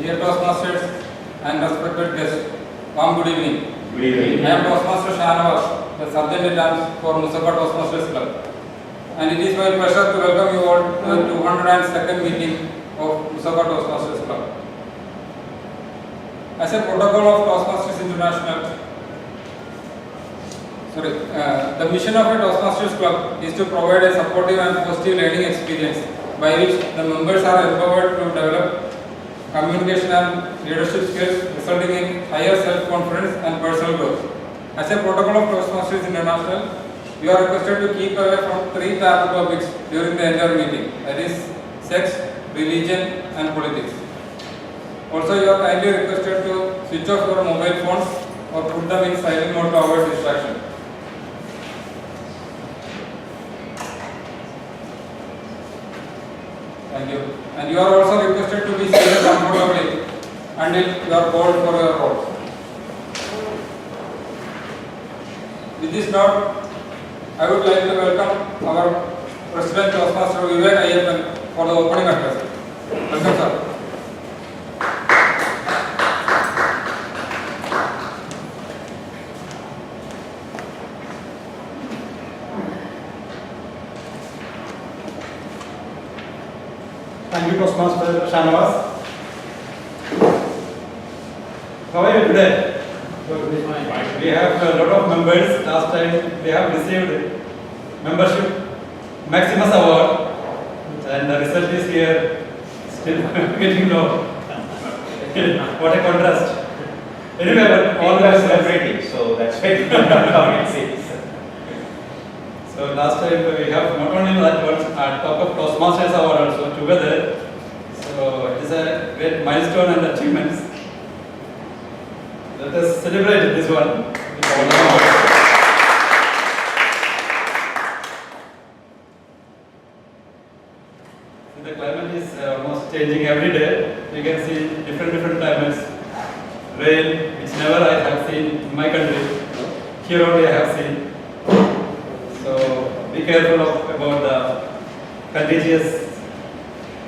Dear Toastmasters and respected guests, warm good evening. Good evening. I am Toastmaster Shahnawaz, the Sergeant at Arms for Mussafah Toastmasters Club. And it is my pleasure to welcome you all to the 202nd meeting of Mussafah Toastmasters Club. As a protocol of Toastmasters International, the mission of a Toastmasters Club is to provide a supportive and positive learning experience by which the members are empowered to develop communication and leadership skills, resulting in higher self-confidence and personal growth. As a protocol of Toastmasters International, you are requested to keep away from 3 taboo topics during the entire meeting, that is, sex, religion, and politics. Also, you are kindly requested to switch off your mobile phones or put them in silent mode to avoid distraction. Thank you. And you are also requested to be seated comfortably until you are called for your role. With this note, I would like to welcome our President Toastmaster Vivek Ayyappan for the opening address. Welcome, sir. Thank you, Toastmaster Shahnawaz. How are you today? We have a lot of members. Last time we have received membership Maximus Award, and the result is here. Still getting low. What a contrast. Anyway, but all we are celebrating, so that's why come and see. So last time we have not only that one top of Toastmasters Award also together. So it is a great milestone and achievements. Let us celebrate this one with our awards. The climate is almost changing every day. You can see different climates. Rain, which never I have seen in my country. Here only I have seen. So be careful about the contagious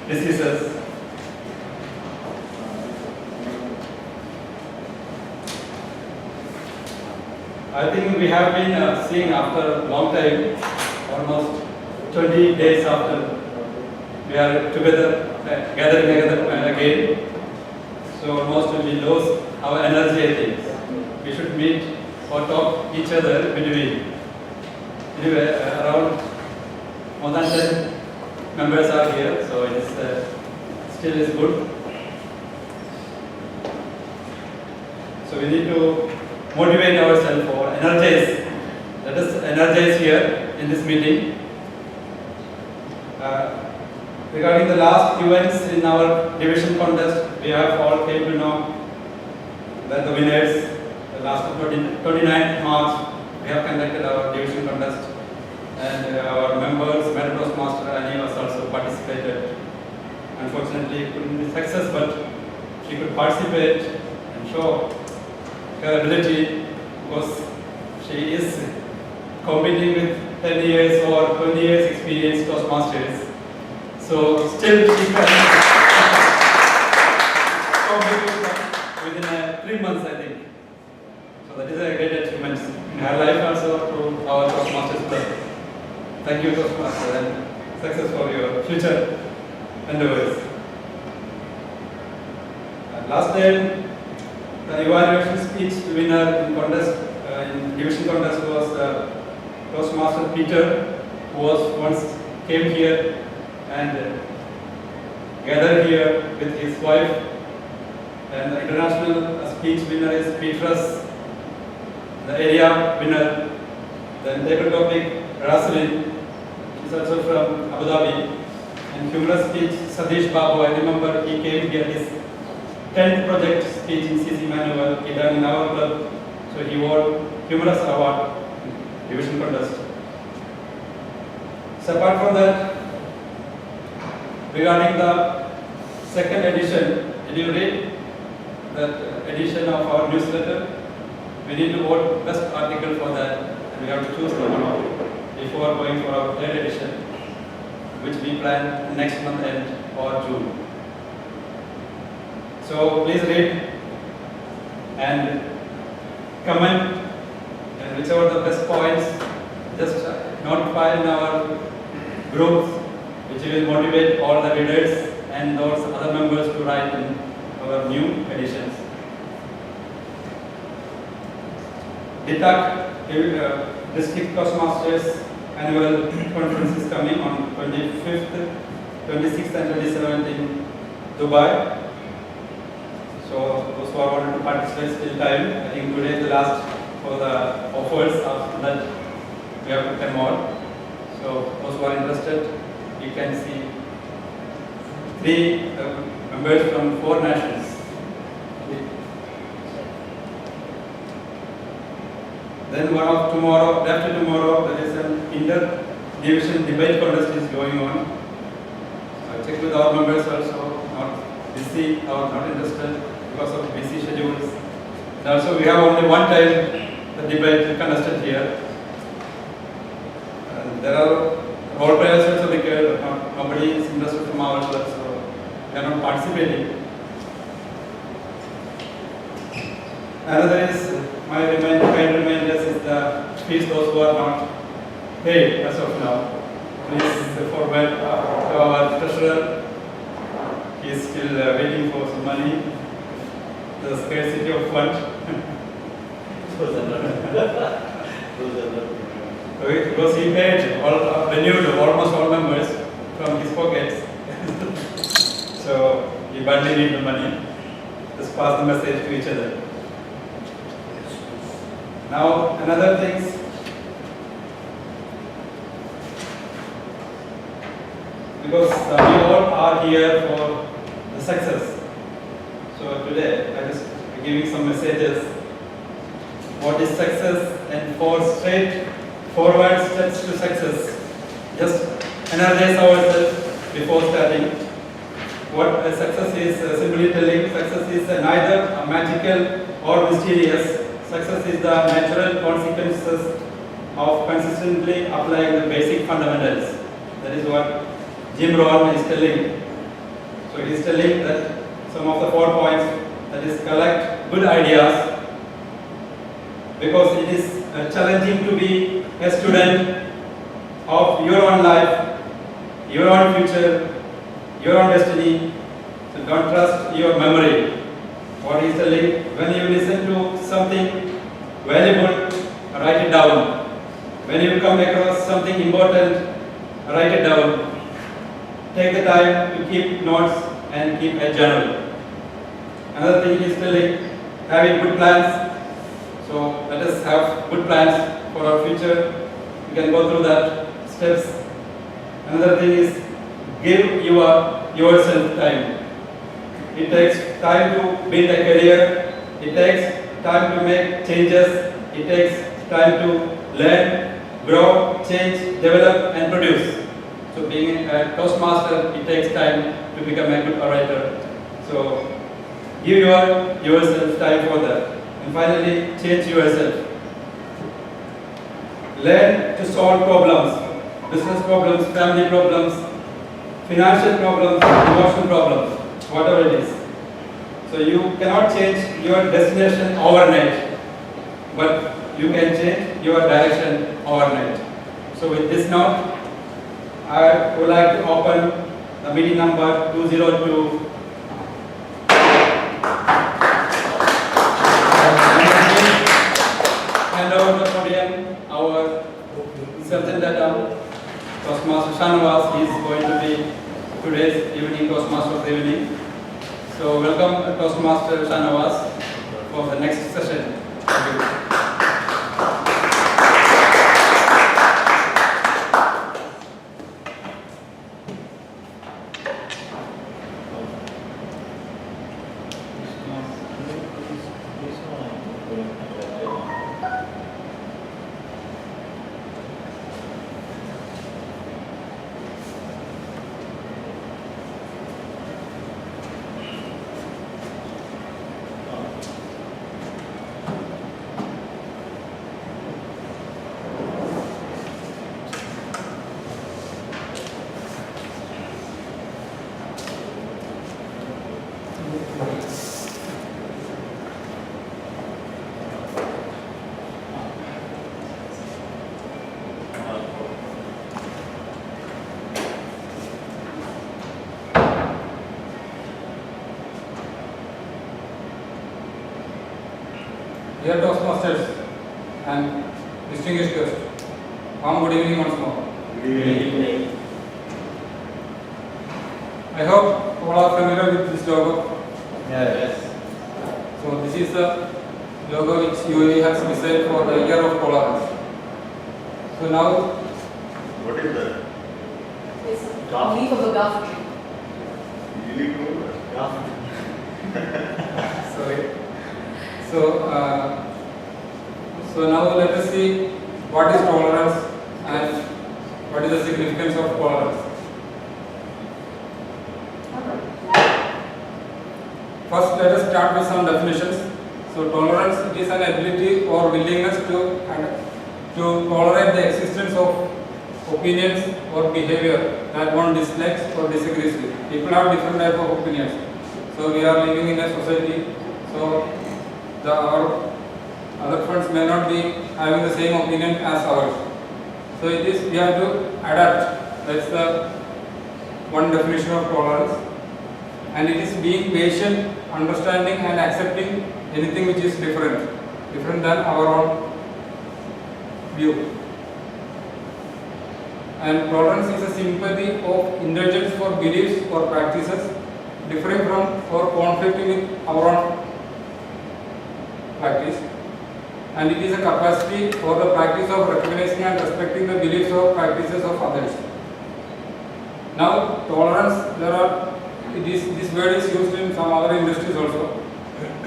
diseases. I think we have been seeing after a long time, almost 20 days after we are together, gathering together again. So almost we lose our energy, I think. We should meet or talk each other between. Anyway, around more than 10 members are here, so it is still is good. So we need to motivate ourselves or energize. Let us energize here in this meeting. Regarding the last events in our division contest, we have all came to know that the winners. The last 29th March, we have conducted our division contest, and our members, Madam Toastmaster Annie was also participated. Unfortunately, couldn't be success, but she could participate and show her ability because she is competing with 10 years or 20 years experience Toastmasters. So still she can compete within 3 months, I think. So that is a great achievement in her life also to our Toastmasters Club. Thank you, Toastmaster, and success for your future endeavors. Last time, the evaluation speech winner in contest, in division contest was Toastmaster Peter, who was once came here and gathered here with his wife. And the international speech winner is Petrus, the area winner. Then table topic, Raslin, is also from Abu Dhabi. And humorous speech, Sadish Babu, I remember he came here, his 10th project speech in CC Manual, he done in our club. So he won humorous award in division contest. So apart from that, regarding the second edition, did you read that edition of our newsletter? We need to vote best article for that, and we have to choose the one before going for our third edition, which we plan next month end or June. So So please read and comment, and whichever the best points, just notify in our groups, which will motivate all the readers and those other members to write in our new editions. DITAC, District Toastmasters Annual Conference is coming on 25th, 26th and 27th in Dubai. So those who are wanted to participate still time. I think today is the last for the offers. After that we have to come on. So those who are interested, you can see 3 members from 4 nations. Then one of tomorrow, after tomorrow, there is an inter-division debate contest is going on. So check with our members also, not busy or not interested because of busy schedules. And also we have only one time the debate contested here. And there are role players also because nobody is interested from our club, so they are not participating. Another is my kind reminders is the fees those who are not paid as of now. Please forward to our treasurer. He is still waiting for some money. The scarcity of funds. Because he paid renewed almost all members from his pockets. So he badly need the money. Just pass the message to each other. Now another things. Because we all are here for the success. So today I just giving some messages. What is success and 4 straight forward steps to success. Just energize ourselves before starting. What success is, simply telling, success is neither magical or mysterious. Success is the natural consequences of consistently applying the basic fundamentals. That is what Jim Rohn is telling. So he is telling that some of the 4 points, that is collect good ideas, because it is challenging to be a student of your own life, your own future, your own destiny. So don't trust your memory. What he is telling, when you listen to something valuable, write it down. When you come across something important, write it down. Take the time to keep notes and keep a journal. Another thing he is telling, having good plans. So let us have good plans for our future. You can go through that steps. Another thing is give yourself time. It takes time to build a career. It takes time to make changes. It takes time to learn, grow, change, develop and produce. So being a Toastmaster, it takes time to become a good orator. So give yourself time for that. And finally, change yourself. Learn to solve problems, business problems, family problems, financial problems, emotional problems, whatever it is. So you cannot change your destination overnight, but you can change your direction overnight. So with this note, I would like to open the meeting number 202. Hand over the podium, our Sergeant Data, Toastmaster Shanavas, he is going to be today's evening Toastmasters evening. So welcome Toastmaster Shanavas for the next session. Thank you. Dear Toastmasters and distinguished guests, warm good evening once more. Good evening. I hope all are familiar with this logo. Yes. So this is the logo which UAE has designed for the year of tolerance. So now, What is that? It's a leaf of a gum tree. Really good. sorry. So now let us see what is tolerance and what is the significance of tolerance. First, let us start with some definitions. So tolerance, it is an ability or willingness to tolerate the existence of opinions or behavior that one dislikes or disagrees with. People have different type of opinions. So we are living in a society. So our other friends may not be having the same opinion as ours. So it is we have to adapt. That's the one definition of tolerance. And it is being patient, understanding and accepting anything which is different than our own view. And tolerance is a sympathy of indulgence for beliefs or practices differing from or conflicting with our own practice. And it is a capacity or the practice of recognizing and respecting the beliefs or practices of others. Now, tolerance, this word is used in some other industries also.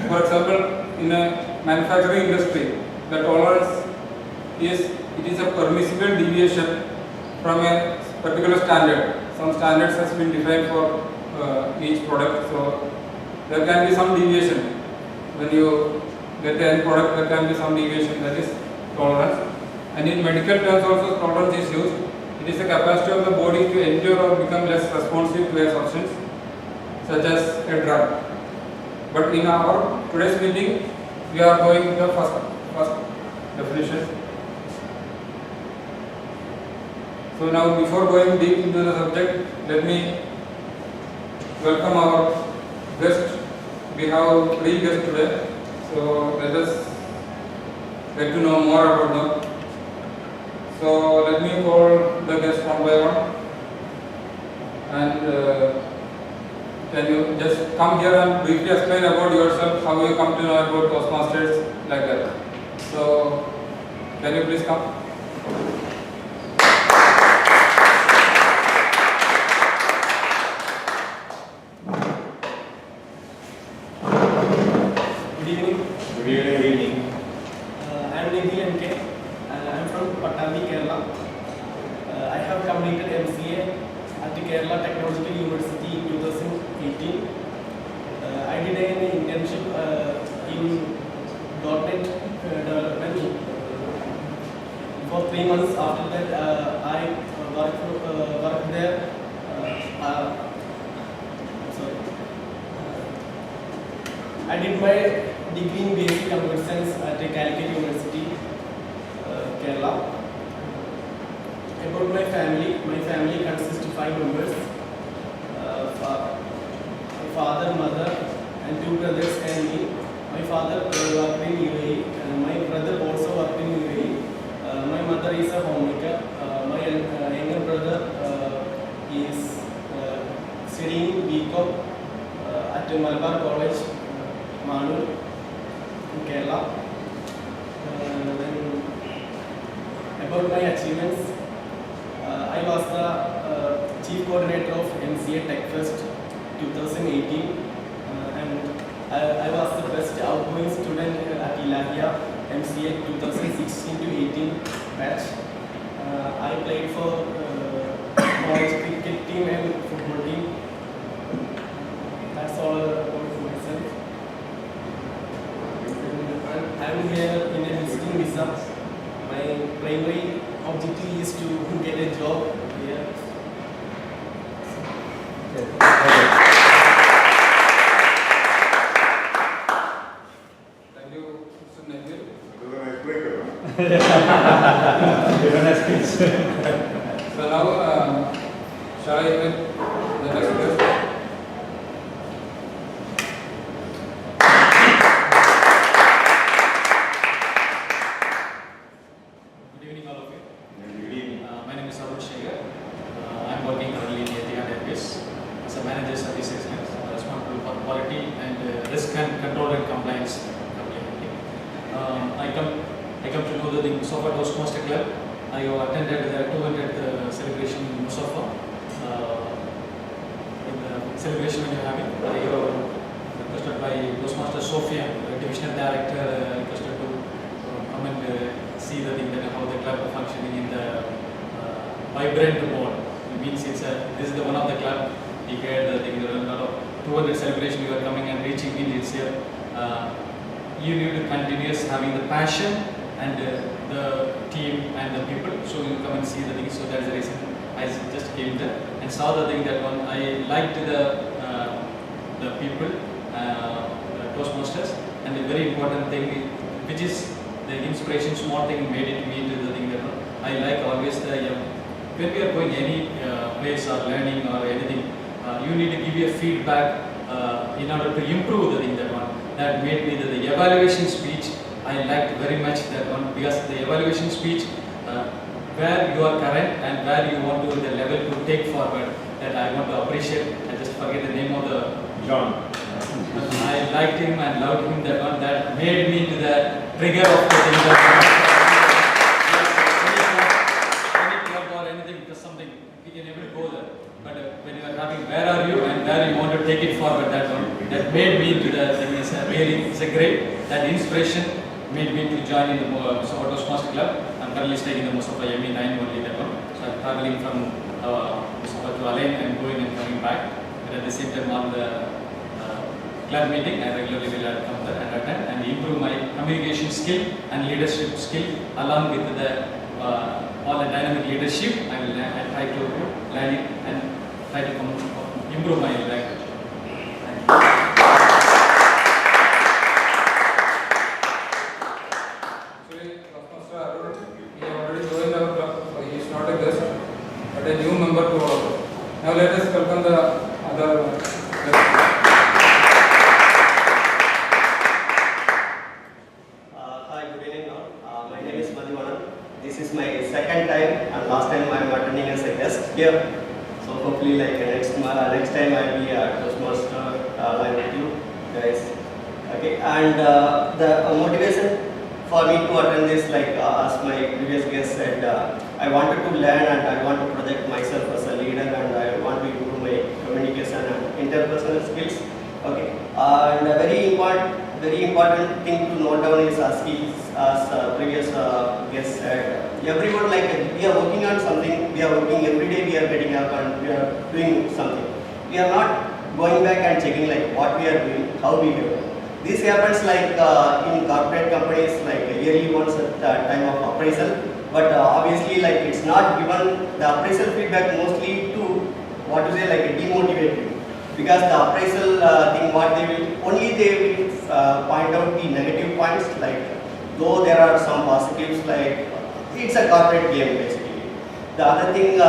For example, in a manufacturing industry, the tolerance is a permissible deviation from a particular standard. Some standards has been defined for each product, so there can be some deviation. When you get the end product, there can be some deviation, that is tolerance. And in medical terms also tolerance is used. It is the capacity of the body to endure or become less responsive to a substance, such as a drug. But in our today's meeting, we are going with the first definition. So now, before going deep into the subject, let me welcome our guest. We have 3 guests today. So let us get to know more about them. So let me call the guests one by one. And can you just come here and briefly explain about yourself, how you come to know about Toastmasters, like that. So can you please come? Good evening. Good evening. I am Nidhi MK. I am from Patandi, Kerala. I have completed MCA at the Kerala Technological University in 2018. I did an internship in .NET development for 3 months. After that, I worked there. I did my degree in basic computer science at Calicut University, Kerala. About my family consists of 5 members: father, mother, and 2 brothers and me. My father worked in UAE, and my brother also worked in UAE. My mother is a homemaker. My younger brother is studying BCom at Malabar College, Manur, in Kerala. Then about my achievements, I was the chief coordinator of MCA Tech Fest 2018, and I was the best outgoing student at Ilahia MCA 2016 to 18 batch. I played for college cricket team and football team. That's all about myself. I'm here in a visiting visa. My primary objective is to get a job here. Thank you, Mr. Neville. It was a nice breaker, huh? Give a nice speech. So now, shall I invite the next guest? quality and risk and control and compliance. I come to know the Mussafah Toastmasters Club. I attended the 200th celebration in Mussafah. In the celebration when you're having, I requested by Toastmaster Sophia, divisional director, requested to come and see the thing that how the club are functioning in the vibrant mode. It means this is the one of the club. We get the thing, there are a lot of 200 celebration you are coming and reaching in this year. You need to continuous having the passion and the team and the people. So you come and see the thing. So that's the reason I just came there and saw the thing that one. I liked the people, the Toastmasters, and the very important thing, which is the inspiration. Small thing made it me to the thing that one. I like always the when we are going any place or learning or anything, you need to give your feedback in order to improve the thing that one. That made me the evaluation speech. I liked very much that one because the evaluation speech, where you are current and where you want to the level to take forward. That I want to appreciate. I just forget the name of the John. I liked him and loved him. That one that made me to the trigger of the thing that where are you and where you want to take it forward, that one. That made me to the thing is really, it's a great, that inspiration made me to join in the Mussafah Toastmasters Club. I'm currently staying in the Mussafah ME9 only, that one. So I'm traveling from Mussafah to Alain and going and coming back. And at the same time on the club meeting, I regularly will come there and attend and improve my communication skill and leadership skill along with the all the dynamic leadership. I try to learn it and try to improve my language. Actually, Toastmaster Arun, he already joined our club, so he is not a guest, but a new member to our club. Now let us welcome the other guests. Hi, good evening all. My name is Madhuvanan. This is my second time and last time I am attending as a guest here. So hopefully like next time I will be a Toastmaster line with you guys. Okay, and the motivation for me to attend this, like as my previous guest said, I wanted to learn and I want to project myself as a leader and I want to improve my communication and interpersonal skills. Okay, and a very important thing to note down is as previous guest said, everyone like we are working on something, we are working every day, we are getting up and we are doing something. We are not going back and checking like what we are doing, how we do. This happens like in corporate companies, like yearly once at the time of appraisal, but obviously like it's not given the appraisal feedback mostly to what to say like demotivate you. Because the appraisal thing, what they will point out the negative points, like though there are some positives, like it's a corporate game basically. The other thing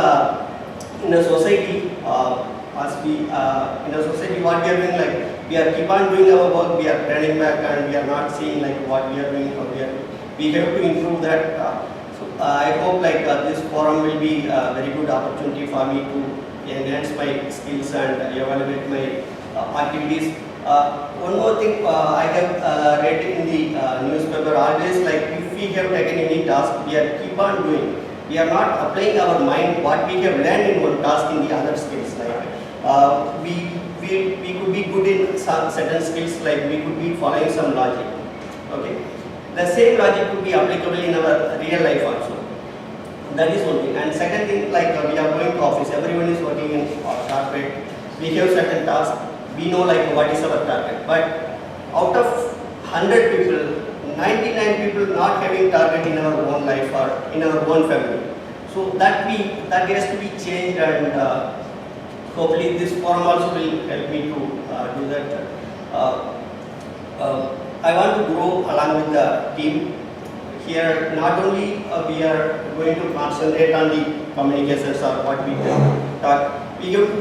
in a society, what we are doing, like we are keep on doing our work, we are turning back and we are not seeing like what we are doing, how we have to improve that. So I hope like this forum will be a very good opportunity for me to enhance my skills and evaluate my activities. One more thing I have read in the newspaper, always like if we have taken any task, we are keep on doing. We are not applying our mind what we have learned in one task in the other skills. Like we could be good in some certain skills, like we could be following some logic. Okay, the same logic could be applicable in our real life also. That is one thing. And second thing, like we are going to office, everyone is working in corporate. We have certain tasks. We know like what is our target. But out of 100 people, 99 people not having target in our own life or in our own family. So that has to be changed, and hopefully this forum also will help me to do that. I want to grow along with the team. Here, not only we are going to concentrate on the communications or what we can talk, we have to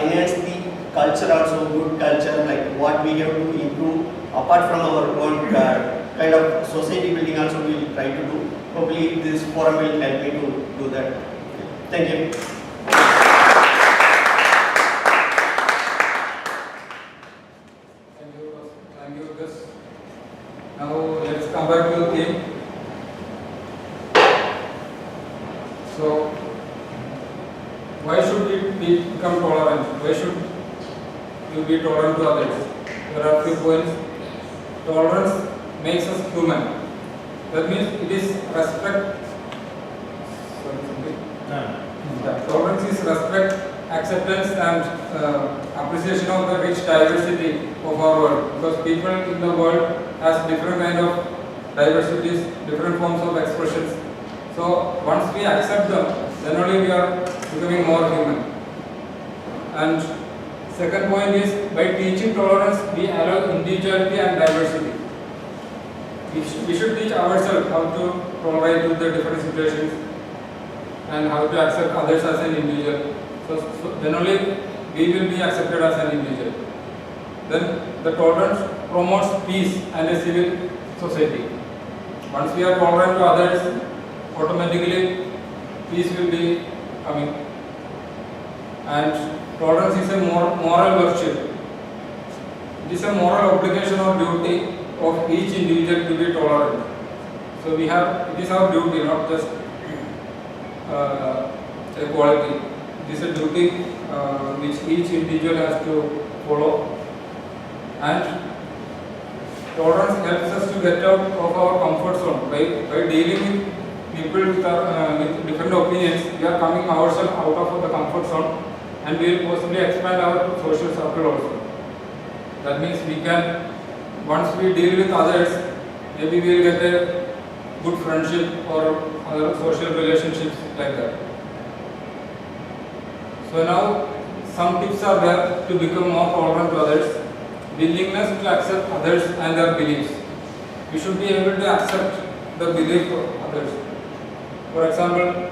enhance the culture also, good culture, like what we have to improve apart from our own kind of society building also we will try to do. Hopefully this forum will help me to do that. Thank you. become tolerant? Why should you be tolerant to others? There are few points. Tolerance makes us human. That means it is respect. Tolerance is respect, acceptance, and appreciation of the rich diversity of our world. Because people in the world has different kind of diversities, different forms of expressions. So once we accept them, then only we are becoming more human. And second point is, by teaching tolerance, we allow individuality and diversity. We should teach ourselves how to tolerate with the different situations and how to accept others as an individual. So then only we will be accepted as an individual. Then the tolerance promotes peace and a civil society. Once we are tolerant to others, automatically peace will be coming. And tolerance is a moral virtue. It is a moral obligation or duty of each individual to be tolerant. So it is our duty, not just a quality. It is a duty which each individual has to follow. And tolerance helps us to get out of our comfort zone. By dealing with people with different opinions, we are coming ourselves out of the comfort zone, and we will possibly expand our social circle also. That means we can, once we deal with others, maybe we will get a good friendship or other social relationships like that. So now some tips are there to become more tolerant to others. Willingness to accept others and their beliefs. We should be able to accept the belief of others. For example,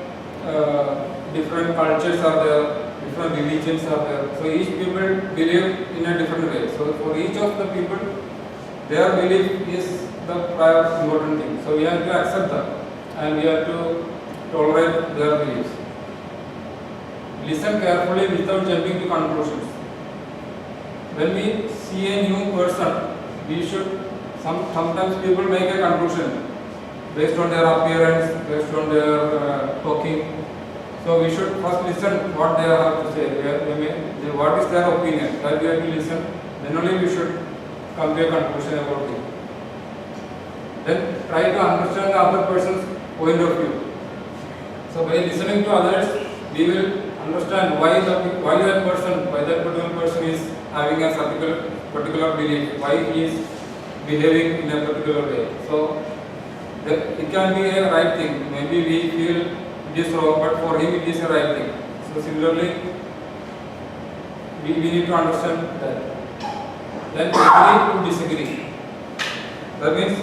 different cultures are there, different religions are there. So each people believe in a different way. So for each of the people, their belief is the prior important thing. So we have to accept that and we have to tolerate their beliefs. Listen carefully without jumping to conclusions. When we see a new person, we should, sometimes people make a conclusion based on their appearance, based on their talking. So we should first listen what they have to say, what is their opinion, that we have to listen, then only we should come to a conclusion about it. Then try to understand the other person's point of view. So by listening to others, we will understand why that particular person is having a particular belief, why he is behaving in a particular way. So it can be a right thing. Maybe we feel it is wrong, but for him it is a right thing. So similarly, we need to understand that. Then agree to disagree. That means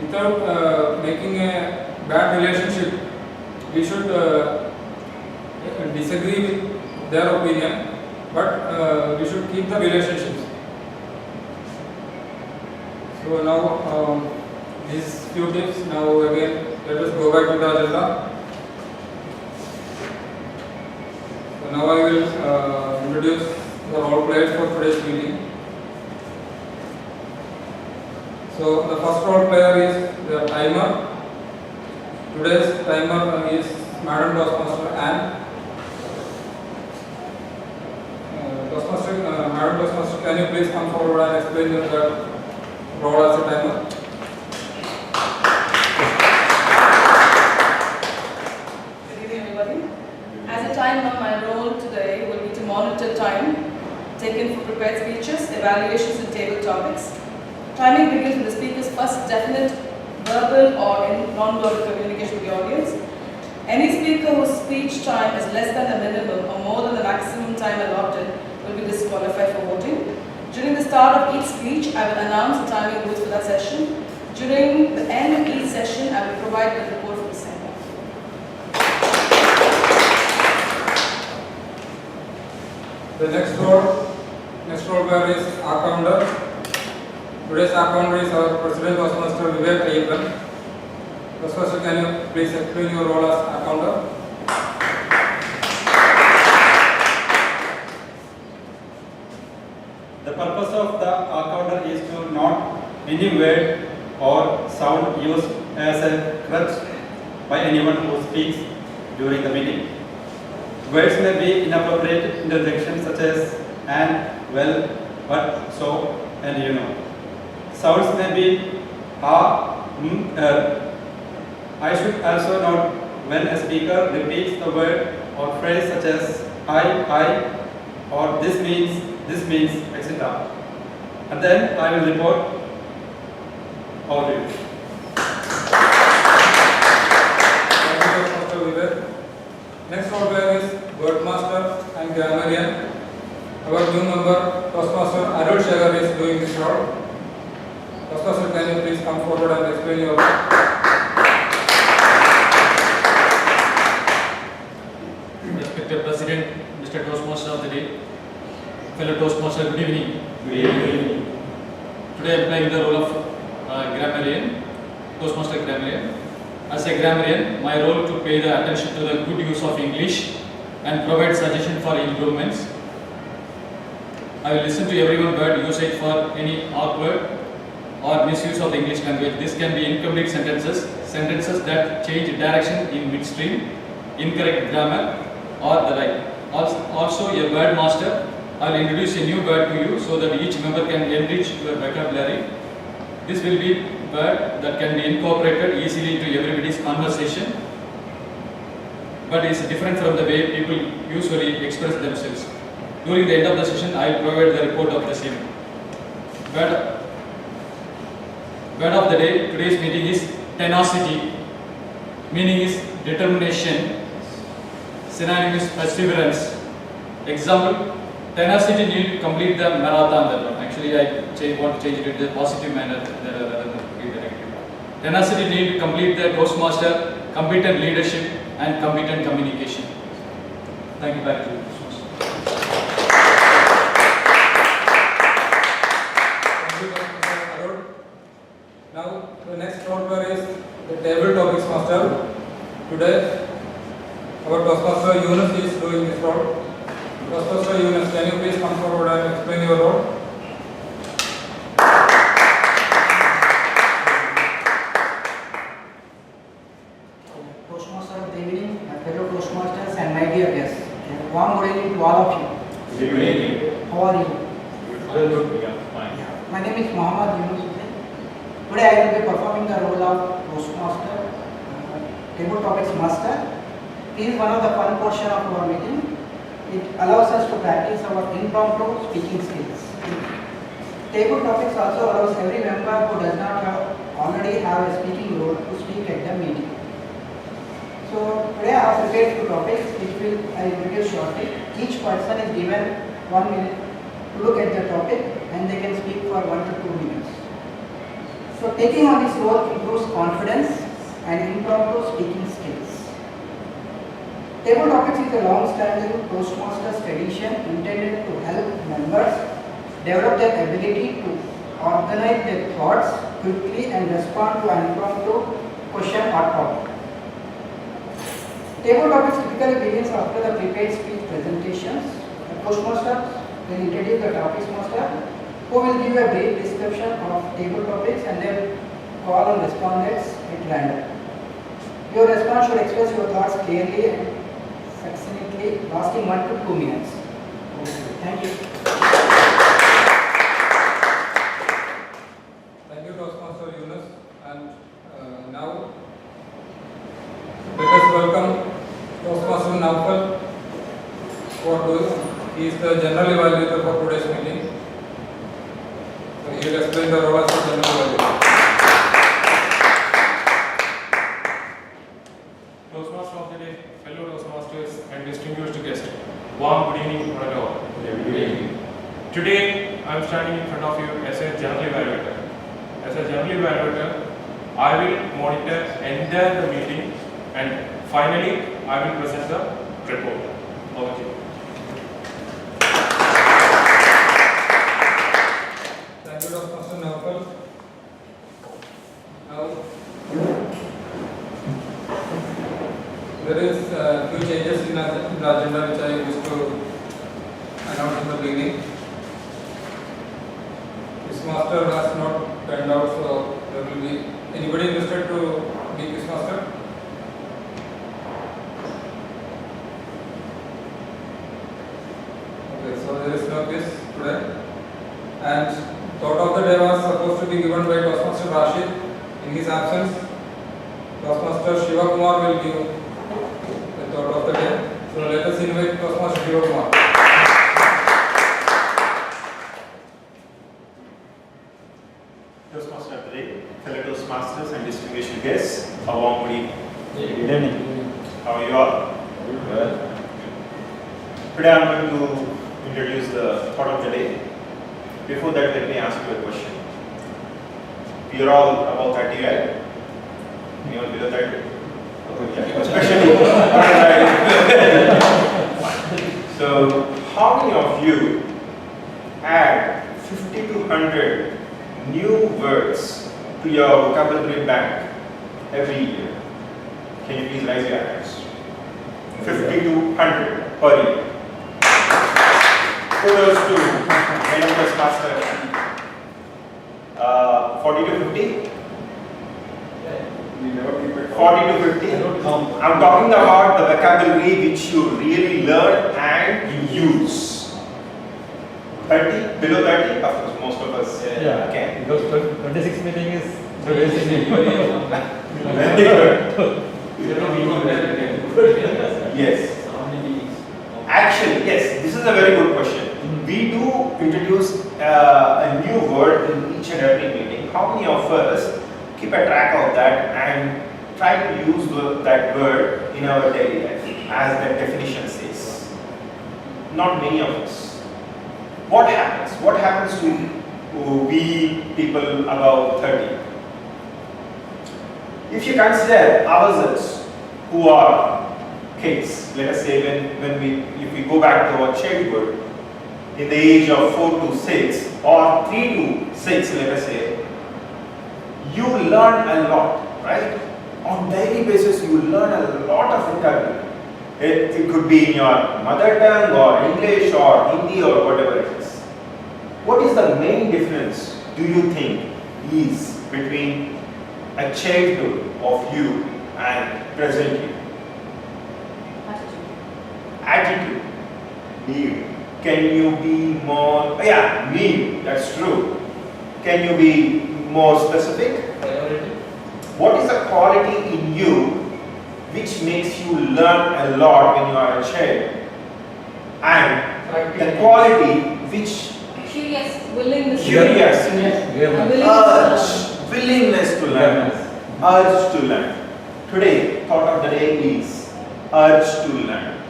without making a bad relationship, we should disagree with their opinion, but we should keep the relationships. So now these few tips. Now again, let us go back to the agenda. So now I will introduce the role players for today's meeting. So the first role player is the timer. Today's timer is Madam Toastmaster Anne. Madam Toastmaster, can you please come forward and explain the role as a timer? Good evening, everybody. As a timer, my role today will be to monitor time taken for prepared speeches, evaluations, and table topics. Timing begins with the speaker's first definite verbal or non-verbal communication with the audience. Any speaker whose speech time is less than the minimum or more than the maximum time allotted will be disqualified for voting. During the start of each speech, I will announce the timing rules for that session. During the end of each session, I will provide the report for the same. The next role player is accounder. Today's accounder is our President Toastmaster Vivek Ayappan. Toastmaster, can you please explain your role as accounder? The purpose of the accounder is to note any word or sound used as a crutch by anyone who speaks during the meeting. Words may be inappropriate interjections such as and, well, but, so, and you know. Sounds may be I should also note when a speaker repeats the word or phrase such as I, or this means, etc. And then I will report all of you. Next software is Wordmaster and Grammarian. Our new member, Toastmaster Arul Shagar, is doing this role. Toastmaster, can you please come forward and explain your role? Respected President, Mr. Toastmaster of the day, fellow Toastmaster, good evening. Good evening. Today I am playing the role of grammarian, Toastmaster grammarian. As a grammarian, my role to pay the attention to the good use of English and provide suggestion for improvements. I will listen to every one word usage for any awkward or misuse of the English language. This can be incomplete sentences, sentences that change direction in midstream, incorrect grammar, or the like. Also a word master. I will introduce a new word to you so that each member can enrich your vocabulary. This will be word that can be incorporated easily into everybody's conversation, but is different from the way people usually express themselves. During the end of the session, I will provide the report of the same. Word of the day, today's meeting is tenacity. Meaning is determination. Synonym is perseverance. Example, tenacity need to complete the marathon. Actually, I want to change it in a positive manner rather than the negative. Tenacity need to complete the Toastmaster, competent leadership and competent communication. Thank you. Back to you. Thank you, Mr. Arul. Now, the next software is the Table Topics Master. Today, our Toastmaster Yunus is doing this role. Toastmaster Yunus, can you please come forward and explain your role? Toastmaster, good evening, my fellow Toastmasters and my dear guests. Warm good evening to all of you. Good evening. How are you? Good. Yeah, fine. My name is Muhammad Yunus. Today I will be performing the role of Toastmaster, Table Topics Master. This is one of the fun portion of our meeting. It allows us to practice our impromptu speaking skills. Table Topics also allows every member who does not already have a speaking role to speak at the meeting. So today I have prepared two topics which I will introduce shortly. Each person is given 1 minute to look at the topic and they can speak for 1 to 2 minutes. So taking on this role improves confidence and impromptu speaking skills. Table Topics is a long-standing Toastmasters tradition intended to help members develop their ability to organize their thoughts quickly and respond to an impromptu question or topic. Table Topics typically begins after the prepared speech presentations. The Toastmaster will introduce the Topics Master, who will give a brief description of table topics and then call on respondents at random. Your response should express your thoughts clearly and succinctly, lasting 1 to 2 minutes. Thank you. Thank you, Toastmaster Yunus. And now, let us welcome Toastmaster Naufal. He is the general evaluator for today's meeting. So he will explain the role as the general evaluator. Toastmaster of the day, fellow Toastmasters and distinguished guests. Warm good evening to all. Good evening. Today, I am standing in front of you as a general evaluator. As a general evaluator, I will monitor entire the meeting and finally, I will present the report. Over to you. Thank you, Toastmaster Naufal. Now, there is few changes in the agenda which I wish to announce in the beginning. This master has not turned out, so there will be anybody interested to be this master? Okay, so there is no quiz today. And thought of the day was supposed to be given by Toastmaster Rashid. In his absence, Toastmaster Shiva Kumar will give the thought of the day. So let us invite Toastmaster Shiva Kumar. Toastmaster of the day, fellow Toastmasters and distinguished guests, a warm good evening. Good evening. How are you all? Well. Today I am going to introduce the thought of the day. Before that, let me ask you a question. We are all above 30, right? Anyone below 30? Especially. So, how many of you add 50 to 100 new words to your vocabulary bank every year? Can you please raise your hands? 50 to 100 per year. Kudos to Madam Toastmaster. 40 to 50? 40 to 50? I'm talking about the vocabulary which you really learn and use. 30? Below 30? Of course, most of us can. Because 26 meeting is the basic. Yes. Actually, yes, this is a very good question. We do introduce a new word in each and every meeting. How many of us keep a track of that and try to use that word in our daily life as the definition says? Not many of us. What happens? What happens to we people above 30? If you consider ourselves who are kids, let us say if we go back to our childhood, in the age of 4 to 6 or 3 to 6, let us say, you learn a lot, right? On daily basis, you learn a lot of vocabulary. It could be in your mother tongue or English or Hindi or whatever it is. What is the main difference, do you think, is between a childhood of you and present you? Attitude. Need. Can you be more, need, that's true. Can you be more specific? Priority. What is the quality in you which makes you learn a lot when you are a child? And the quality which Curious, willingness. Curious. Willingness to learn. Urge to learn. Today, thought of the day is urge to learn.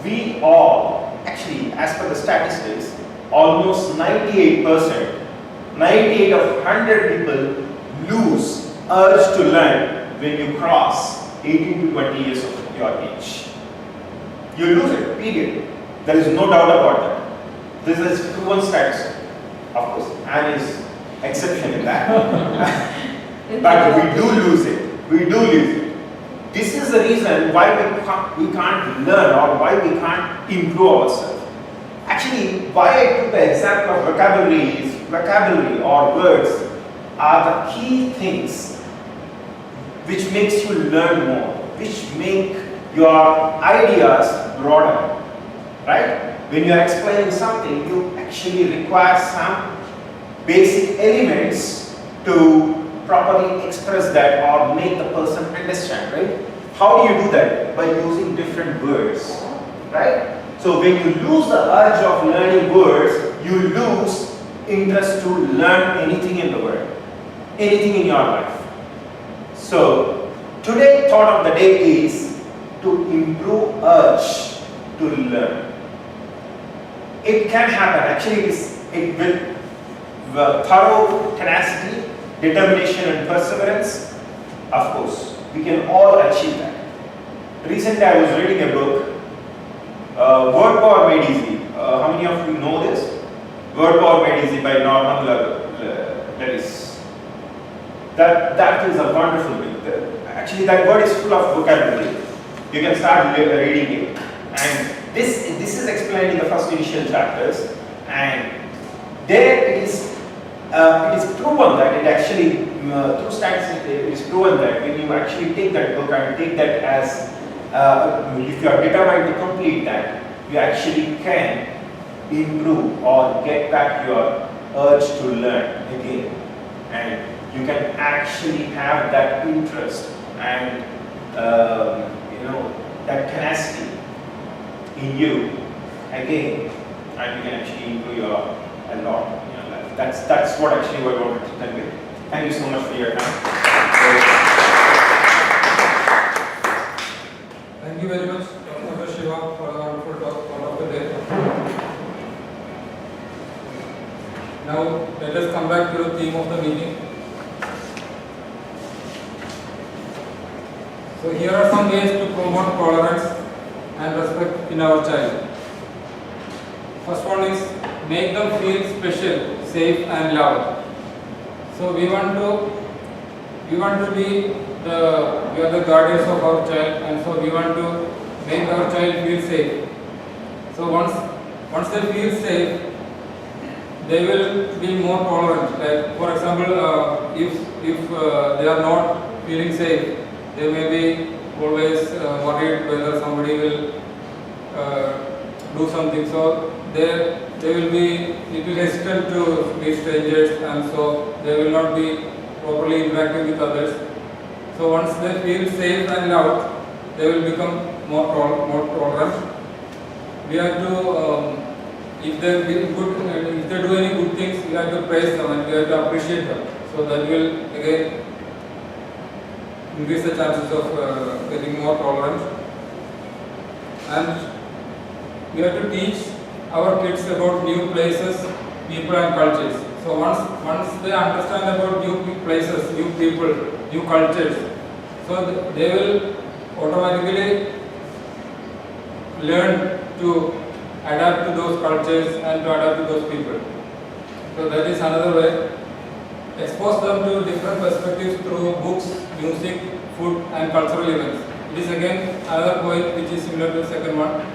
We all, actually, as per the statistics, almost 98%, 98 of 100 people lose urge to learn when you cross 18 to 20 years of your age. You lose it, period. There is no doubt about that. This is proven statistic. Of course, Anne is exception in that. But we do lose it. We do lose it. This is the reason why we can't learn or why we can't improve ourselves. Actually, why I took the example of vocabulary is vocabulary or words are the key things which makes you learn more, which make your ideas broader, right? When you are explaining something, you actually require some basic elements to properly express that or make the person understand, right? How do you do that? By using different words, right? So when you lose the urge of learning words, you lose interest to learn anything in the world, anything in your life. So today thought of the day is to improve urge to learn. It can happen. Actually, it with thorough tenacity, determination and perseverance, of course, we can all achieve that. Recently, I was reading a book, Word Power Made Easy. How many of you know this? Word Power Made Easy by Norman Lewis. That is a wonderful book. Actually, that word is full of vocabulary. You can start reading it. And this is explained in the first initial chapters. And there it is proven that it actually, through statistics, it is proven that when you actually take that book and take that as, if you are determined to complete that, you actually can improve or get back your urge to learn again, and you can actually have that interest and that tenacity in you again, and you can actually improve a lot in your life. That's what actually I wanted to tell you. Thank you so much for your time. Thank you very much, Dr. Shiva, for the wonderful talk of the day. Now, let us come back to the theme of the meeting. So, here are some ways to promote tolerance and respect in our child. First one is make them feel special, safe, and loved. So, we want to be we are the guardians of our child, and so we want to make our child feel safe. So once they feel safe, they will be more tolerant. Like for example, if they are not feeling safe, they may be always worried whether somebody will do something. So they will be little hesitant to meet strangers, and so they will not be properly interacting with others. So once they feel safe and loved, they will become more tolerant. We have to, if they do any good things, we have to praise them and we have to appreciate them. So that will again increase the chances of getting more tolerant. And we have to teach our kids about new places, people, and cultures. So once they understand about new places, new people, new cultures, so they will automatically learn to adapt to those cultures and to adapt to those people. So that is another way. Expose them to different perspectives through books, music, food, and cultural events. It is again another point which is similar to the second one.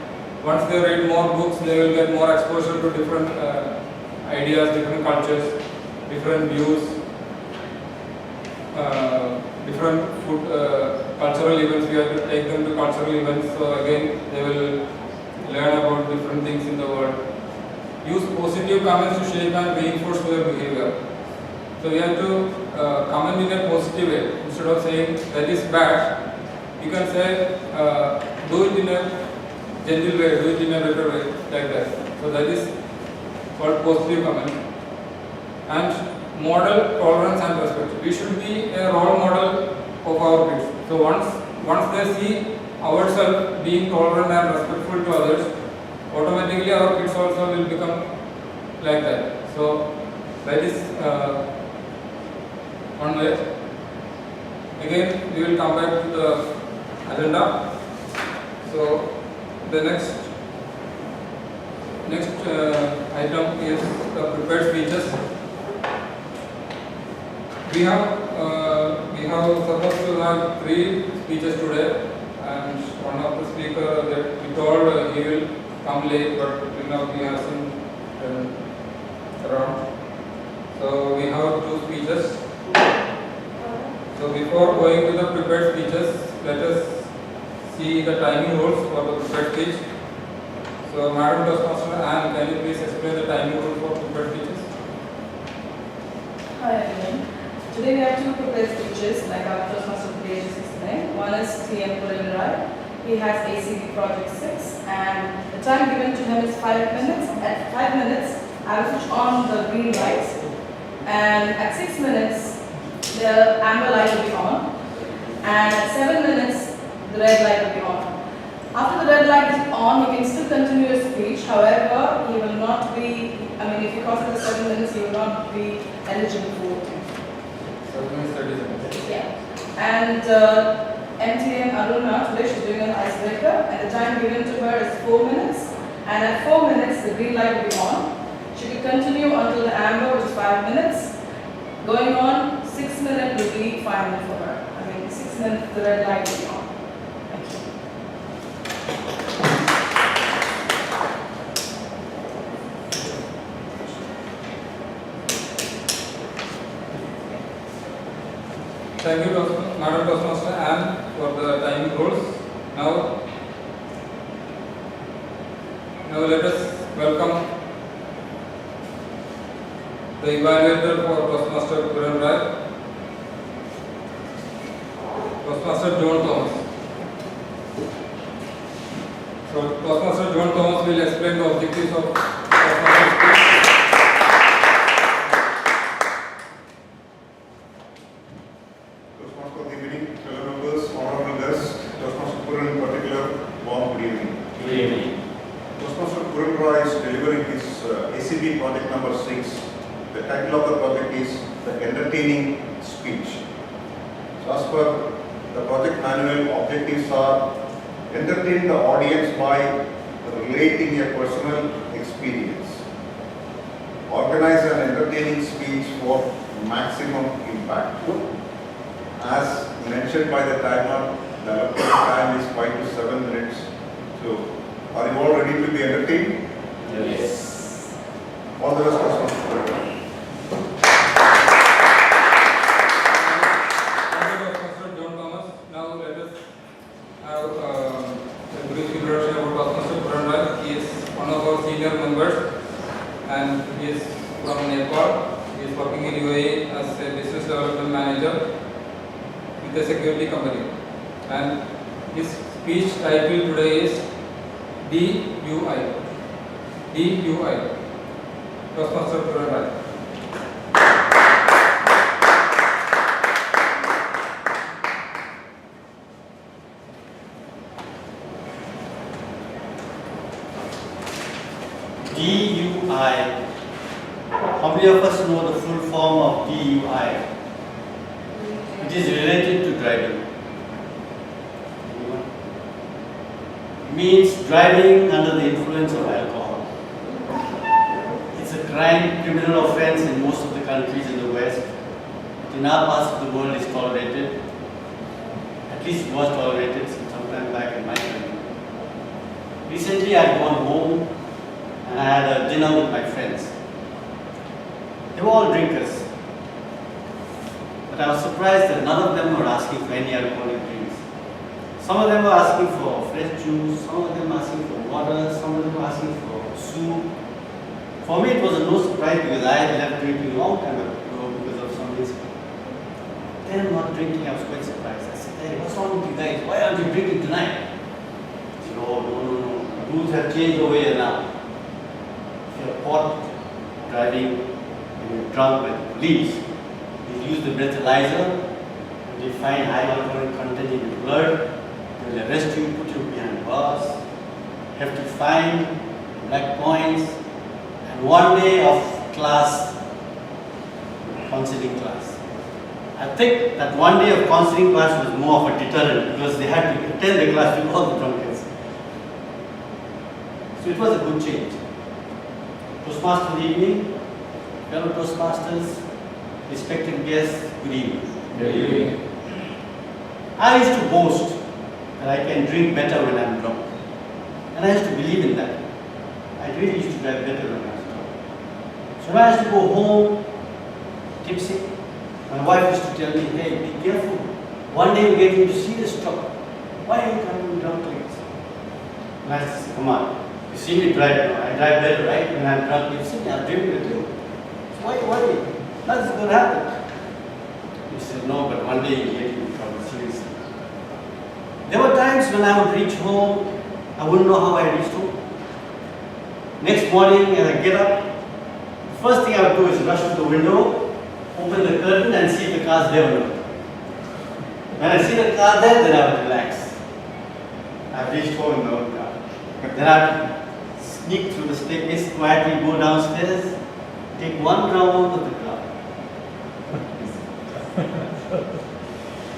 Once they read more books, they will get more exposure to different ideas, different cultures, different views, different food, cultural events. We have to take them to cultural events. So again, they will learn about different things in the world. Use positive comments to shape and reinforce their behavior. So we have to comment in a positive way. Instead of saying that is bad, you can say do it in a gentle way, do it in a better way, like that. So that is called positive comment. And model tolerance and respect. We should be a role model of our kids. So once they see ourselves being tolerant and respectful to others, automatically our kids also will become like that. So that is one way. Again, we will come back to the agenda. So the next item is the prepared speeches. We have supposed to have 3 speeches today, and one of the speaker that we told he will come late, but till now he hasn't around. So we have 2 speeches. So before going to the prepared speeches, let us see the timing rules for the prepared speech. So Madam Toastmaster Anne, can you please explain the timing rules for prepared speeches? Hi everyone. Today we have 2 prepared speeches, like our Toastmaster today just explained. One is TM Purinrai. He has ACB Project 6, and the time given to him is 5 minutes. At 5 minutes, I will switch on the green lights, and at 6 minutes, the amber light will be on, and at 7 minutes, the red light will be on. After the red light is on, he can still continue his speech. However, he will not be, if he crosses the 7 minutes, he will not be eligible for voting. 7 minutes 30 seconds. Yeah. And MTM Aruna, today she's doing an icebreaker, and the time given to her is 4 minutes. And at 4 minutes, the green light will be on. She will continue until the amber, which is 5 minutes. Going on, 6 minutes will be 5 minutes for her. 6 minutes, the red light will be on. Thank you. Thank you, Madam Toastmaster Anne, for the timing rules. Now, Now let us welcome the evaluator for Toastmaster Puran Rai, Toastmaster John Thomas. So Toastmaster John Thomas will explain the objectives of Toastmaster speech. Toastmaster, good evening, fellow members, honorable guests, Toastmaster Puran in particular, warm good evening. Good evening. Toastmaster Puran Rai is delivering his ACB project number 6. The title of the project is The Entertaining Speech. So as per the project manual, objectives are entertain the audience by relating a personal experience, organize an entertaining speech for maximum impact. As mentioned by the timer, the allotted time is 5 to 7 minutes. So, are you all ready to be entertained? Yes. All the rest of us. Thank you, Toastmaster John Thomas. Now let us have a brief introduction about Toastmaster Puran Rai. He is one of our senior members and he is from Nepal. He is working in UAE as a business development manager with a security company. And his speech title today is DUI. DUI. Toastmaster Puran Rai. DUI. How many of us know the full form of DUI? It is related to driving. Anyone? It means driving under the influence of alcohol. It's a crime, criminal offense in most of the countries in the West. But in our parts of the world it's tolerated. At least it was tolerated some time back in my country. Recently I had gone home and I had a dinner with my friends. They were all drinkers. But I was surprised that none of them were asking for any alcoholic drinks. Some of them were asking for fresh juice, some of them were asking for water, some of them were asking for soup. For me it was no surprise because I had left drinking a long time ago because of some incident. Them not drinking, I was quite surprised. I said, hey, what's wrong with you guys? Why aren't you drinking tonight? They said, oh, no. The rules have changed over here now. If you're caught driving and you're drunk by the police, they use the breathalyzer, and they find high alcohol content in your blood, they will arrest you, put you behind bars, hefty fine, black points, and 1 day of class, counseling class. I think that 1 day of counseling class was more of a deterrent because they had to attend the class with all the drunkards. So it was a good change. Toastmaster good evening, fellow Toastmasters, respected guests, good evening. Good evening. I used to boast that I can drink better when I'm drunk. And I used to believe in that. I really used to drive better when I was drunk. So when I used to go home, tipsy, my wife used to tell me, hey, be careful. One day you'll get into serious trouble. Why are you coming drunk like this? And I used to say, come on. You see me drive, I drive better, right? When I'm drunk, you see me, I'm drinking with you. So why worry? Nothing's going to happen. He said, no, but one day you'll get into trouble, seriously. There were times when I would reach home, I wouldn't know how I reached home. Next morning, as I get up, the first thing I would do is rush to the window, open the curtain and see if the car's there or not. When I see the car there, then I would relax. I've reached home in my own car. Then I would sneak through the staircase, quietly go downstairs, take one round of the car.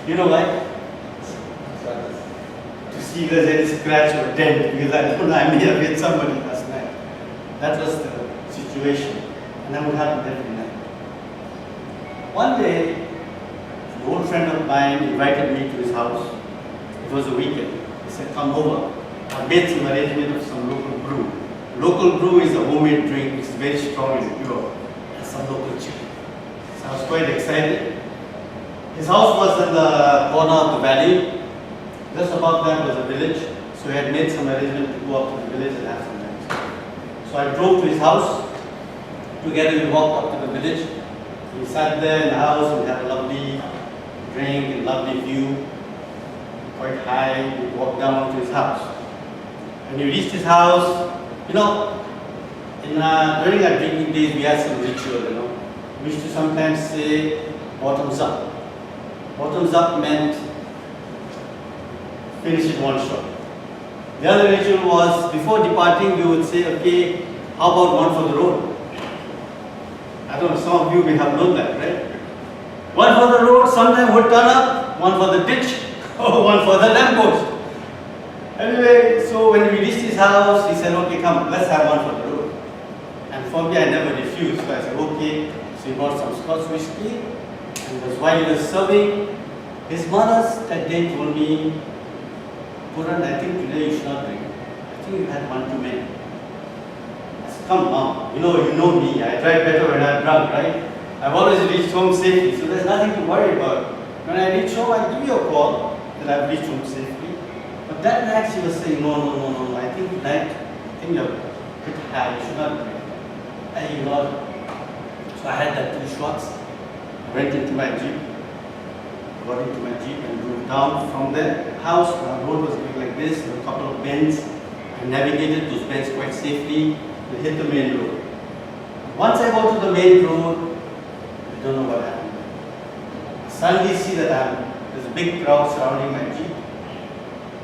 You know why? To see if there's any scratch or dent, because I don't know, I may have hit somebody last night. That was the situation, and that would happen every night. One day, an old friend of mine invited me to his house. It was a weekend. He said, come over. I made some arrangement of some local brew. Local brew is a homemade drink, which is very strong and pure, and some local chicken. So I was quite excited. His house was in the corner of the valley. Just above that was a village, so he had made some arrangement to go up to the village and have some drinks. So I drove to his house. Together we walked up to the village. We sat there in the house, we had a lovely drink and lovely view, quite high. We walked down to his house. When we reached his house, you know, during our drinking days, we had some ritual, you know. We used to sometimes say, bottoms up. Bottoms up meant finish it one shot. The other ritual was, before departing, we would say, okay, how about one for the road? I don't know, some of you may have known that, right? One for the road, sometimes would turn up, one for the ditch, or one for the lamppost. Anyway, so when we reached his house, he said, okay, come, let's have one for the road. And for me, I never refused, so I said, okay. So he bought some Scotch whiskey, and while he was serving, his mother that day told me, Puran, I think today you should not drink. I think you had one too many. I said, come mom, you know me, I drive better when I'm drunk, right? I've always reached home safely, so there's nothing to worry about. When I reach home, I give you a call that I've reached home safely. But that night she was saying, no, I think tonight, I think you're a bit high, you should not drink. I ignored her. So I had that 2 shots. I went into my Jeep, got into my Jeep and drove down from the house. The road was going like this, there were a couple of bends. I navigated those bends quite safely to hit the main road. Once I got to the main road, I don't know what happened. I suddenly see that there's a big crowd surrounding my Jeep.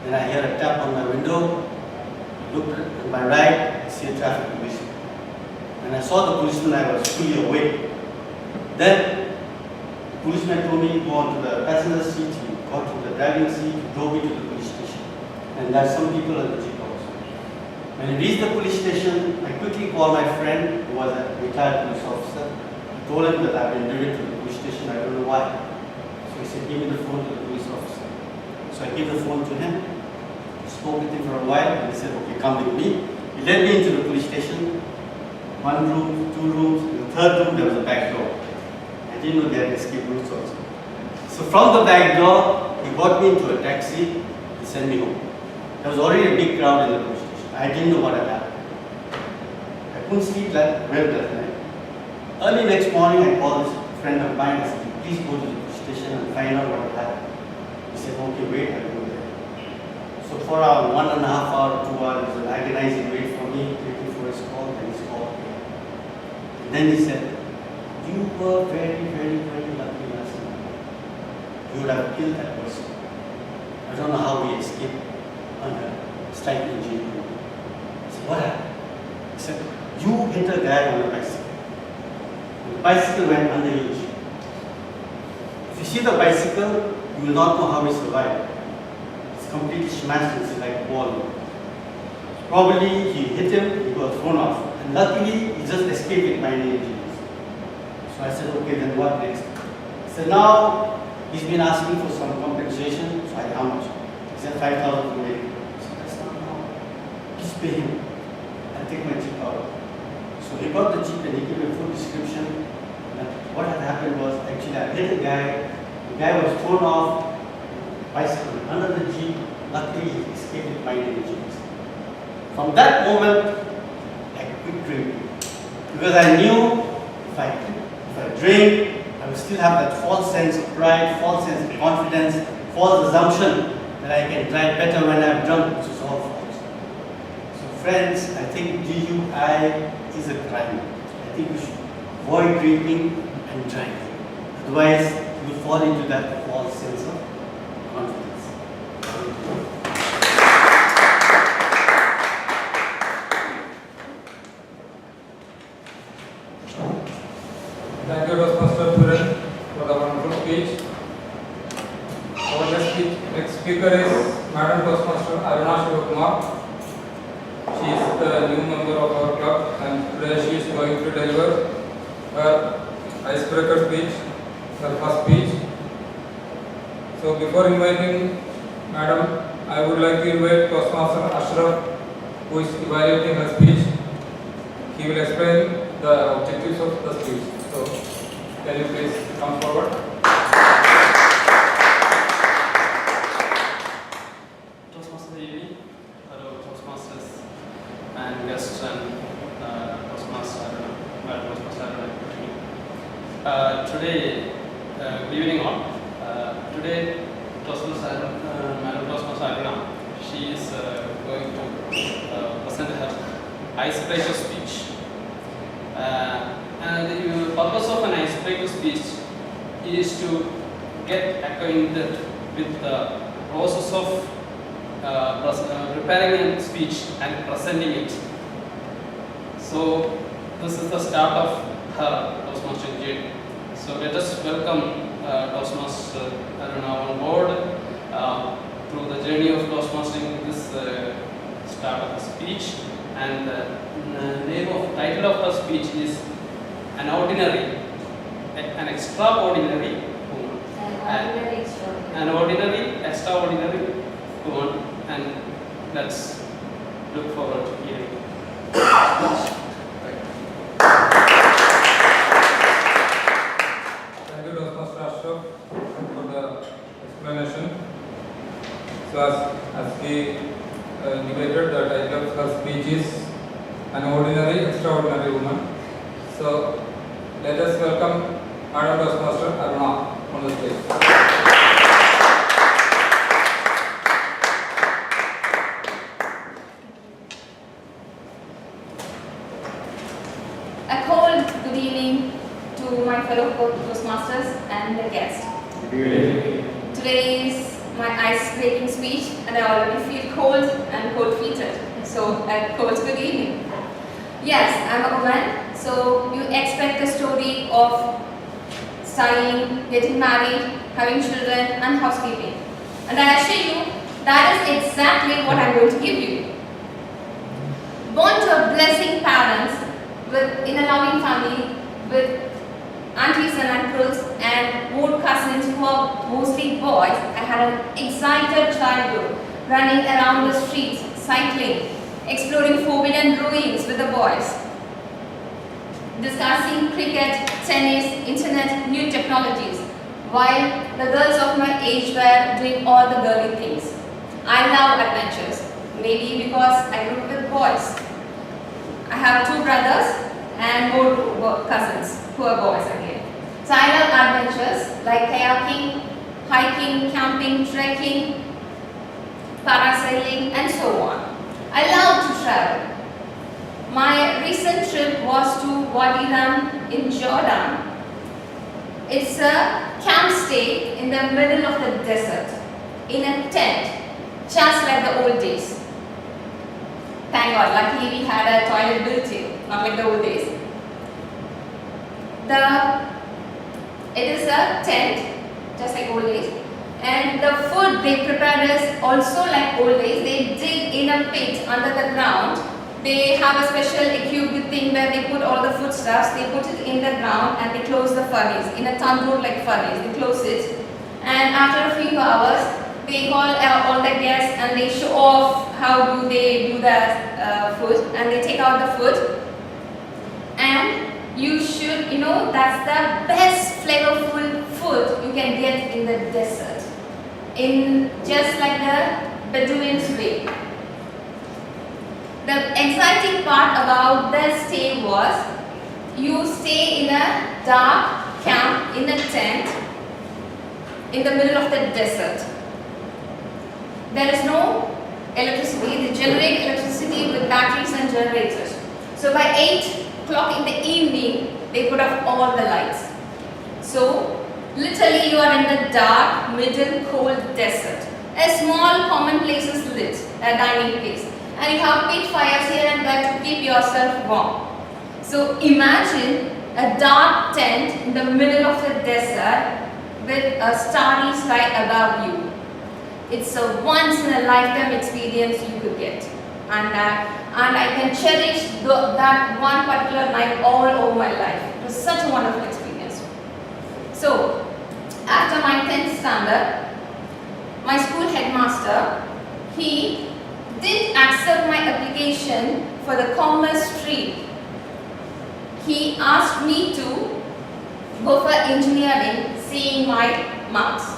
Then I hear a tap on my window. I looked to my right, I see a traffic policeman. When I saw the policeman, I was fully awake. Then the policeman told me to go onto the passenger seat, he got to the driving seat, he drove me to the police station. And there's some people at the Jeep also. When I reached the police station, I quickly called my friend who was a retired police officer. I told him that I've been driven to the police station, I don't know why. So he said, give me the phone to the police officer. So I gave the phone to him, spoke with him for a while, and he said, okay, come with me. He led me into the police station. 1 room, 2 rooms, in the 3rd room there was a back door. I didn't know they had escape routes also. So from the back door, he got me into a taxi and sent me home. There was already a big crowd in the police station. I didn't know what had happened. I couldn't sleep well that night. Early next morning, I called this friend of mine and said, please go to the police station and find out what had happened. He said, okay, wait, I'll go there. So for around 1.5 hours, 2 hours, it was an agonizing wait for me, waiting for his call, and his call came. And then he said, you were very, very, very lucky last night. You would have killed that person. I don't know how we escaped under striking jail. I said, what happened? He said, you hit a guy on a bicycle. And the bicycle went under your jeep. If you see the bicycle, you will not know how he survived. It's completely smashed into like a wall. Probably he hit him, he got thrown off. And luckily, he just escaped with minor injuries. So I said, okay, then what next? He said, now he's been asking for some compensation. So I said, how much? He said, 5,000 to make. I said, that's not now. Please pay him. I'll take my Jeep out. So he got the Jeep and he gave me a full description. And what had happened was, actually, I hit a guy. The guy was thrown off bicycle under the Jeep. Luckily, he escaped with minor injuries. From that moment, I quit drinking. Because I knew if I drink, I will still have that false sense of pride, false sense of confidence, false assumption that I can drive better when I'm drunk, which is all false. So friends, I think DUI is a crime. I think we should avoid drinking and driving. Otherwise, you will fall into that false sense of confidence. Thank you, Toastmaster Puran, for the wonderful speech. Our next speaker is Madam Toastmaster Aruna Shivakumar. She is the new member of our club and today she is going to deliver her icebreaker speech, her first speech. So before inviting Madam, I would like to invite Toastmaster Ashraf, who is evaluating her speech. He will explain the objectives of the speech. So, can you please come forward? Toastmaster Devi, hello Toastmasters and guests and Today, good evening all. Today, Madam Toastmaster Aruna, she is going to present her icebreaker speech. And the purpose of an icebreaker speech is to get acquainted with the process of preparing a speech and presenting it. So this is the start of her Toastmaster journey. So let us welcome Toastmaster Aruna on board through the journey of Toastmastering this start of the speech. And the title of her speech is an extraordinary woman. An ordinary, extraordinary woman, and let's look forward to hearing it. Thank you, Toastmaster Ashok, for the explanation. So, as he indicated, the title of her speech is An Ordinary, Extraordinary Woman. So, let us welcome Madam Toastmaster Aruna on the stage. A cold good evening to my fellow Toastmasters and the guests. Today is my ice-breaking speech and I already feel cold and cold-feeted. So, a cold good evening. Yes, I'm a woman, so you expect a story of studying, getting married, having children and housekeeping. And I assure you, that is exactly what I'm going to give you. Born to a blessing parents, in a loving family with aunties and uncles and more cousins who are mostly boys, I had an excited childhood, running around the streets, cycling, exploring forbidden ruins with the boys, discussing cricket, tennis, internet, new technologies, while the girls of my age were doing all the girly things. I love adventures, maybe because I grew up with boys. I have 2 brothers and more cousins who are boys again. So I love adventures like kayaking, hiking, camping, trekking, parasailing and so on. I love to travel. My recent trip was to Wadi Rum in Jordan. It's a camp stay in the middle of the desert in a tent, just like the old days. Thank God, luckily we had a toilet built here, not like the old days. It is a tent, just like old days. And the food they prepare is also like old days. They dig in a pit under the ground. They have a special equipped thing where they put all the foodstuffs, they put it in the ground and they close the furnace, in a tandoor like furnace, they close it. And after a few hours, they call all the guests and they show off how do they do the food, and they take out the food. And you should, that's the best flavorful food you can get in the desert, in just like the Bedouins way. The exciting part about the stay was you stay in a dark camp in a tent in the middle of the desert. There is no electricity. They generate electricity with batteries and generators. So by 8 o'clock in the evening, they put off all the lights. So literally you are in the dark, middle, cold desert. A small common place is lit, a dining place. And you have pit fires here and there to keep yourself warm. So imagine a dark tent in the middle of the desert with a starry sky above you. It's a once in a lifetime experience you could get. And I can cherish that one particular night all over my life. It was such a wonderful experience. So, after my 10th standard, my school headmaster, he didn't accept my application for the commerce stream. He asked me to go for engineering, seeing my marks.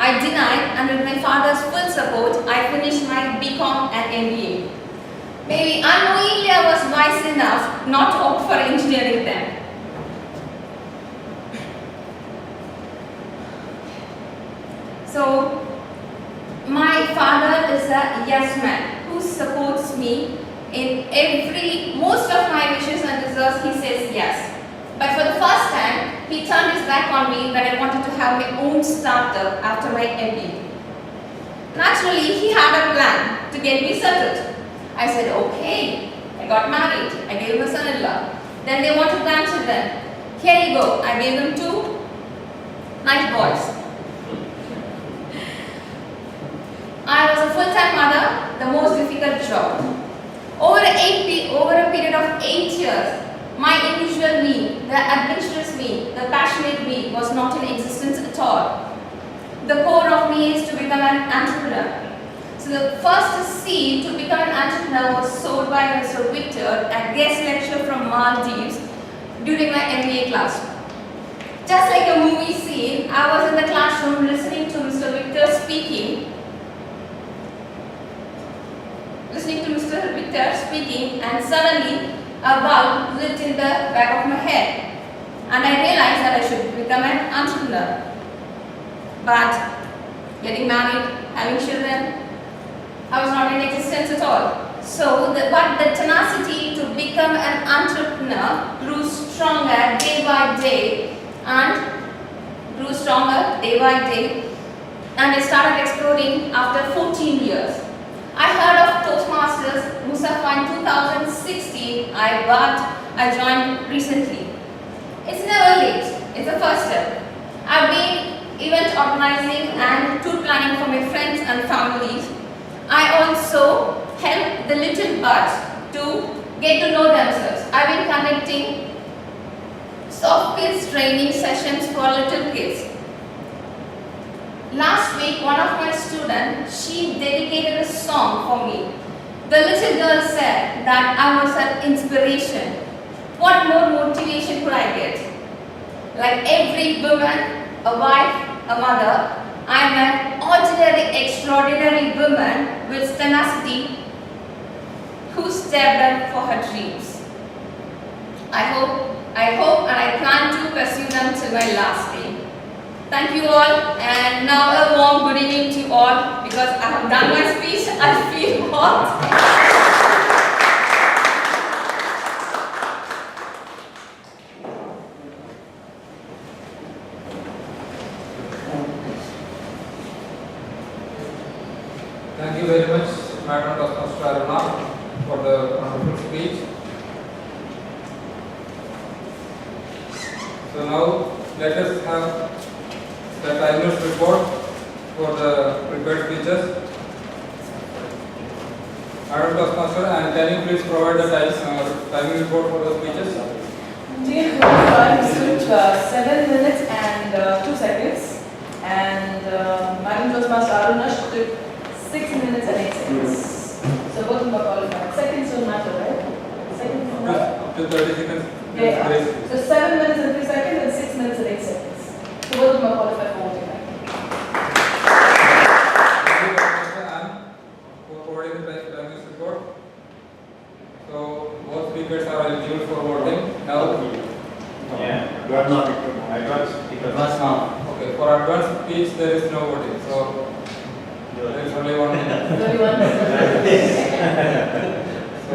I denied, and with my father's full support, I finished my BCom and MBA. Maybe unknowingly I was wise enough not to opt for engineering then. So, my father is a yes man who supports me in most of my wishes and desires. He says yes. But for the first time, he turned his back on me when I wanted to have my own startup after my MBA. Naturally, he had a plan to get me settled. I said, okay. I got married. I gave him a son-in-law. Then they wanted grandchildren. Here you go. I gave them 2 nice boys. I was a full-time mother, the most difficult job. Over a period of 8 years, my individual me, the adventurous me, the passionate me was not in existence at all. The core of me is to become an entrepreneur. So the first seed to become an entrepreneur was sold by Mr. Victor at guest lecture from Maldives during my MBA class. Just like a movie scene, I was in the classroom listening to Mr. Victor speaking, and suddenly a bulb lit in the back of my head, and I realized that I should become an entrepreneur. But getting married, having children, I was not in existence at all. But the tenacity to become an entrepreneur grew stronger day by day, and I started exploring after 14 years. I heard of Toastmasters, Mussafah in 2016. I joined recently. It's never late. It's the first step. I've been event organizing and tour planning for my friends and families. I also help the little buds to get to know themselves. I've been conducting soft skills training sessions for little kids. Last week, one of my students, she dedicated a song for me. The little girl said that I was her inspiration. What more motivation could I get? Like every woman, a wife, a mother, I am an ordinary, extraordinary woman with tenacity who stepped up for her dreams. I hope and I plan to pursue them till my last day. Thank you all, and now a warm good evening to all, because I have done my speech. I feel hot. Thank you very much, Madam Toastmaster Aruna, for the wonderful speech. So now let us have the timer's report for the prepared speeches. Madam Toastmaster, and can you please provide the timing report for the speeches? Dear I took 7 minutes and 2 seconds, and Madam Toastmaster Aruna took 6 minutes and 8 seconds. So both of them are qualified. Seconds don't matter, right? Seconds don't matter. Up to 30 seconds. Yeah. So 7 minutes and 3 seconds and 6 minutes and 8 seconds. So both of them are qualified for voting. Thank you, Dr. Ann, for providing the timing report. So both speakers are eligible for voting. Now, Yeah. Advance now. okay, for advanced speech there is no voting. So there is only 1 minute. Only 1 minute. So,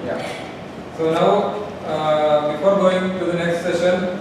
yeah. So now, before going to the next session,